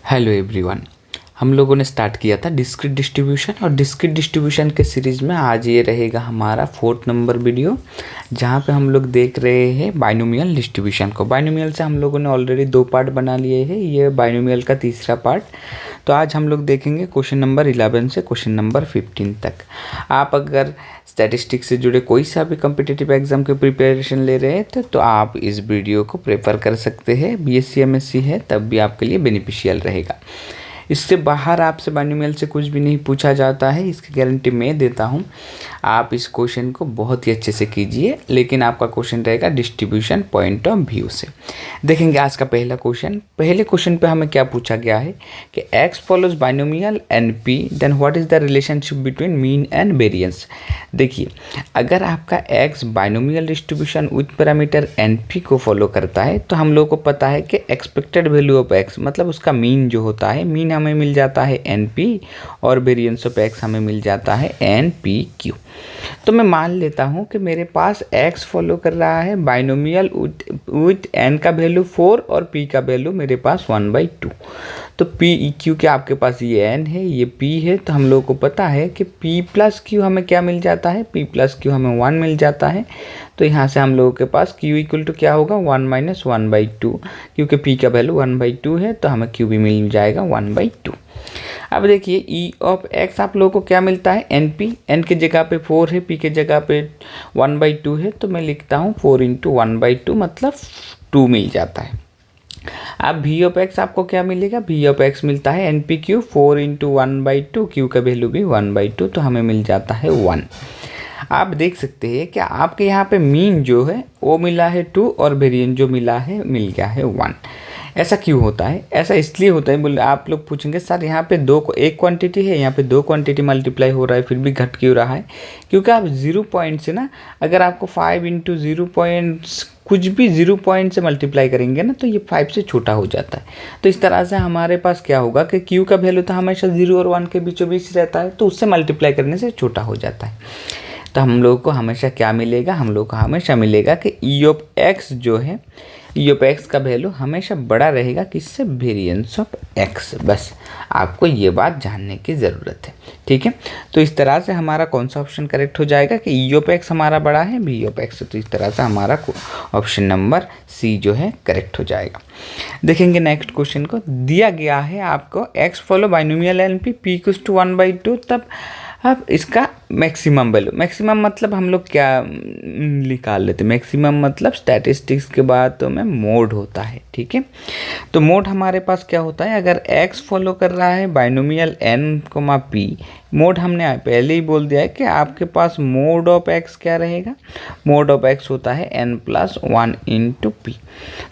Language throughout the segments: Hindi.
Hello everyone. हम लोगों ने स्टार्ट किया था डिस्क्रीट डिस्ट्रीब्यूशन और डिस्क्रीट डिस्ट्रीब्यूशन के सीरीज़ में आज ये रहेगा हमारा 4th नंबर वीडियो, जहाँ पे हम लोग देख रहे हैं बाइनोमियल डिस्ट्रीब्यूशन को। बाइनोमियल से हम लोगों ने ऑलरेडी 2 पार्ट बना लिए हैं, ये बाइनोमियल का तीसरा पार्ट। तो आज हम लोग देखेंगे क्वेश्चन नंबर 11 से क्वेश्चन नंबर 15 तक। आप अगर स्टैटिस्टिक्स से जुड़े कोई सा भी कॉम्पिटिटिव एग्जाम के प्रिपरेशन ले रहे हैं तो आप इस वीडियो को प्रेफर कर सकते हैं। बीएससी एमएससी है तब भी आपके लिए बेनिफिशियल रहेगा। इससे बाहर आपसे बाइनोमियल से कुछ भी नहीं पूछा जाता है, इसकी गारंटी मैं देता हूँ। आप इस क्वेश्चन को बहुत ही अच्छे से कीजिए, लेकिन आपका क्वेश्चन रहेगा डिस्ट्रीब्यूशन पॉइंट ऑफ व्यू से। देखेंगे आज का पहला क्वेश्चन। पहले क्वेश्चन पे हमें क्या पूछा गया है कि x follows binomial NP, then what is the relationship between mean and variance. देखिए, अगर आपका x binomial distribution with parameter NP को फॉलो करता है तो हम लोग को पता है कि एक्सपेक्टेड वैल्यू ऑफ x मतलब उसका मीन जो होता है, मीन हमें मिल जाता है NP और वेरिएंस ऑफ x हमें मिल जाता है NPQ। तो मैं मान लेता हूँ कि मेरे पास x फॉलो कर रहा है बाइनोमियल विथ n का वैल्यू 4 और p का वैल्यू मेरे पास 1/2। तो p क्योंकि आपके पास ये n है, ये p है, तो हम लोगों को पता है कि p प्लस q हमें क्या मिल जाता है, p प्लस q हमें 1 मिल जाता है। तो यहाँ से हम लोगों के पास q इक्वल टू क्या होगा 1 माइनस 1/2, क्योंकि p का वैल्यू 1/2 है तो हमें q भी मिल जाएगा 1/2। अब देखिए e ऑफ x आप लोगों को क्या मिलता है NP, n की जगह पे 4 है, p की जगह पे 1/2 है, तो मैं लिखता हूँ 4 इंटू 1/2 मतलब 2 मिल जाता है। अब v ऑफ x आपको क्या मिलेगा, v ऑफ x मिलता है NPQ 4 इंटू 1/2, q का वैल्यू भी 1/2, तो हमें मिल जाता है 1। आप देख सकते हैं कि आपके यहाँ पे मीन जो है वो मिला है 2 और वेरिएंस जो मिला है मिल गया है 1। ऐसा क्यों होता है? ऐसा इसलिए होता है, बोले आप लोग पूछेंगे सर यहाँ पे एक क्वांटिटी है, यहाँ पे 2 क्वांटिटी मल्टीप्लाई हो रहा है फिर भी घट क्यों रहा है? क्योंकि आप 0 पॉइंट से ना, अगर आपको 5 इंटू 0 पॉइंट्स कुछ भी 0 पॉइंट से मल्टीप्लाई करेंगे ना तो ये 5 से छोटा हो जाता है। तो इस तरह से हमारे पास क्या होगा कि q का वैल्यू तो हमेशा 0 और 1 के बीचों बीच रहता है, तो उससे मल्टीप्लाई करने से छोटा हो जाता है। तो हम लोग को हमेशा क्या मिलेगा, हम लोग को हमेशा मिलेगा कि ई ऑफ एक्स जो है, ई ऑफ एक्स का वैल्यू हमेशा बड़ा रहेगा किससे, वेरिएंस ऑफ एक्स। बस आपको ये बात जानने की ज़रूरत है, ठीक है। तो इस तरह से हमारा कौन सा ऑप्शन करेक्ट हो जाएगा कि ई ऑफ एक्स हमारा बड़ा है वी ऑफ एक्स। तो इस तरह से हमारा ऑप्शन नंबर सी जो है करेक्ट हो जाएगा। देखेंगे नेक्स्ट क्वेश्चन को। दिया गया है आपको x follow binomial NP p equals to 1/2, तब अब इसका मैक्सिमम वैल्यू, मैक्सिमम मतलब हम लोग क्या निकाल लेते हैं, मैक्सिमम मतलब स्टैटिस्टिक्स के बाद तो में मोड होता है, ठीक है। तो मोड हमारे पास क्या होता है, अगर x फॉलो कर रहा है बाइनोमियल n, p, मोड हमने पहले ही बोल दिया है कि आपके पास मोड ऑफ x क्या रहेगा, मोड ऑफ x होता है n+1 इंटू p।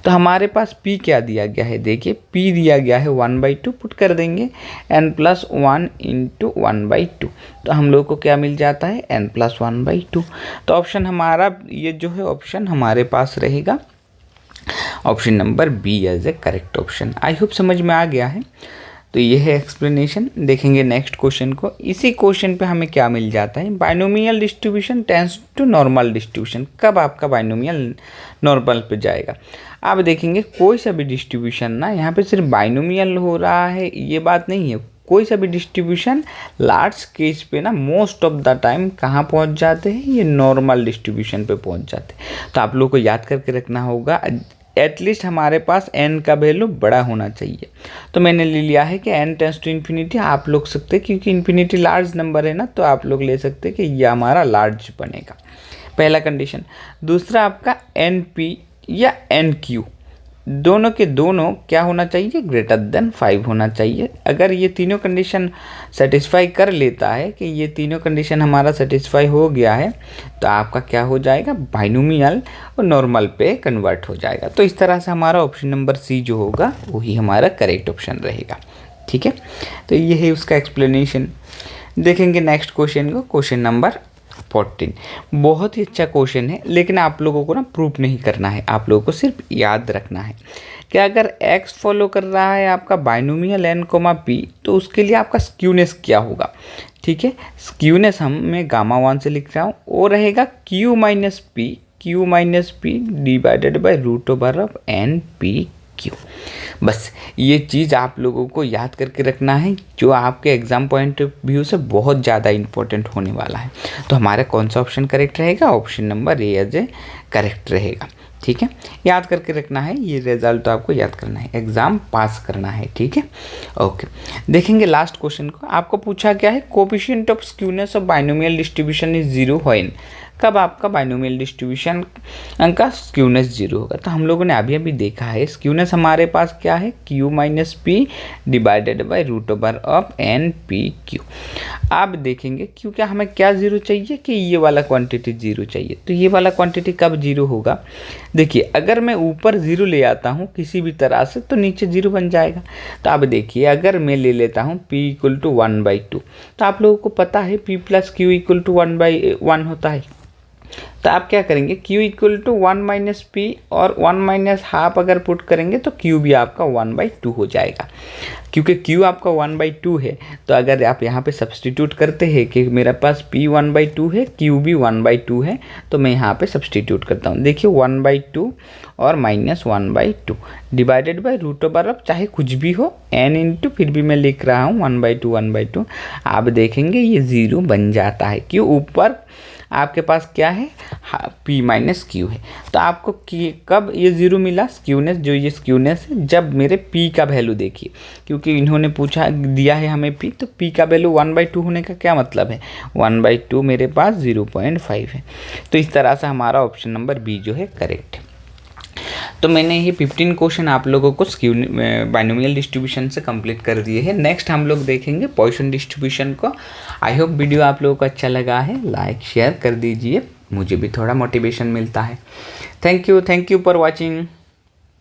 तो हमारे पास p क्या दिया गया है, देखिए p दिया गया है 1/2, पुट कर देंगे n+1 इंटू 1/2, तो हम लोग को क्या मिल जाता है n+1/2। तो ऑप्शन हमारा ये जो है ऑप्शन हमारे पास रहेगा option number B as a correct option. I hope समझ में आ गया है। तो ये है एक्सप्लेनेशन। देखेंगे नेक्स्ट क्वेश्चन को। इसी क्वेश्चन पे हमें क्या मिल जाता है, binomial distribution tends to normal distribution, कब आपका बाइनोमियल नॉर्मल पे जाएगा। आप देखेंगे कोई सा भी डिस्ट्रीब्यूशन ना, यहाँ पे सिर्फ बाइनोमियल हो रहा है ये बात नहीं है, कोई सा भी डिस्ट्रीब्यूशन लार्ज केस पे ना मोस्ट ऑफ द टाइम कहाँ पहुँच जाते हैं, ये नॉर्मल डिस्ट्रीब्यूशन पे पहुँच जाते हैं। तो आप लोग को याद करके रखना होगा एटलीस्ट हमारे पास n का वैल्यू बड़ा होना चाहिए। तो मैंने ले लिया है कि n टेंड्स टू इन्फिनिटी, आप लोग सकते हैं क्योंकि इन्फिनिटी लार्ज नंबर है ना, तो आप लोग ले सकते हैं कि यह हमारा लार्ज बनेगा, पहला कंडीशन। दूसरा आपका NP या NQ दोनों के दोनों क्या होना चाहिए, ग्रेटर देन 5 होना चाहिए। अगर ये तीनों कंडीशन सेटिस्फाई कर लेता है कि ये तीनों कंडीशन हमारा सेटिस्फाई हो गया है, तो आपका क्या हो जाएगा, बाइनोमियल और नॉर्मल पे कन्वर्ट हो जाएगा। तो इस तरह से हमारा ऑप्शन नंबर सी जो होगा वही हमारा करेक्ट ऑप्शन रहेगा, ठीक है। तो ये है उसका एक्सप्लेनेशन। देखेंगे नेक्स्ट क्वेश्चन को, क्वेश्चन नंबर 14। बहुत ही अच्छा क्वेश्चन है, लेकिन आप लोगों को ना प्रूफ नहीं करना है, आप लोगों को सिर्फ याद रखना है कि अगर x फॉलो कर रहा है आपका बाइनोमियल n, p, तो उसके लिए आपका स्क्यूनेस क्या होगा, ठीक है। स्क्यूनेस मैं गामा 1 से लिख रहा हूँ, वो रहेगा q minus p divided by root over of NP q. बस ये चीज़ आप लोगों को याद करके रखना है, जो आपके एग्ज़ाम पॉइंट ऑफ व्यू से बहुत ज़्यादा इंपॉर्टेंट होने वाला है। तो हमारा कौन सा ऑप्शन करेक्ट रहेगा? Option number A as a correct रहेगा। ठीक है, याद करके रखना है, ये रिजल्ट तो आपको याद करना है, एग्ज़ाम पास करना है। ठीक है, ओके। देखेंगे लास्ट क्वेश्चन को। आपको पूछा क्या है? Coefficient of skewness of binomial distribution is 0 when. कब आपका बाइनोमियल डिस्ट्रीब्यूशन का स्क्यूनेस 0 होगा? तो हम लोगों ने अभी अभी देखा है, स्क्यूनेस हमारे पास क्या है? q minus p divided by root over of n p q. आप देखेंगे क्योंकि हमें क्या 0 चाहिए कि ये वाला क्वांटिटी 0 चाहिए। तो ये वाला क्वांटिटी कब 0 होगा? देखिए, अगर मैं ऊपर 0 ले आता हूँ किसी भी तरह से तो नीचे 0 बन जाएगा। तो अब देखिए, अगर मैं ले लेता हूँ p इक्वल टू 1/2, तो आप लोगों को पता है p plus q equal to 1/1 होता है। तो आप क्या करेंगे? q equal to 1 minus p और 1 माइनस हाफ अगर पुट करेंगे तो q भी आपका 1/2 हो जाएगा। क्योंकि q आपका 1/2 है, तो अगर आप यहाँ पे सब्सटीट्यूट करते हैं कि मेरे पास p 1/2 है, q भी 1/2 है, तो मैं यहाँ पे सब्सटीट्यूट करता हूँ। देखिए 1/2 और minus 1/2 divided by root over of चाहे कुछ भी हो n इंटू, फिर भी मैं लिख रहा हूँ 1/2। आप देखेंगे ये 0 बन जाता है। क्यों? ऊपर आपके पास क्या है? p माइनस क्यू है। तो आपको कब ये 0 मिला? स्क्यूनेस, जो ये स्क्यूनेस है, जब मेरे p का वैल्यू देखिए, क्योंकि इन्होंने पूछा दिया है हमें p, तो p का वैल्यू 1/2 होने का क्या मतलब है? 1/2 मेरे पास 0.5 है। तो इस तरह से हमारा ऑप्शन नंबर बी जो है करेक्ट है। तो मैंने ये 15 क्वेश्चन आप लोगों को बाइनोमियल डिस्ट्रीब्यूशन से कंप्लीट कर दिए हैं। नेक्स्ट हम लोग देखेंगे पॉइसन डिस्ट्रीब्यूशन को। आई होप वीडियो आप लोगों को अच्छा लगा है, लाइक शेयर कर दीजिए, मुझे भी थोड़ा मोटिवेशन मिलता है। Thank you for watching.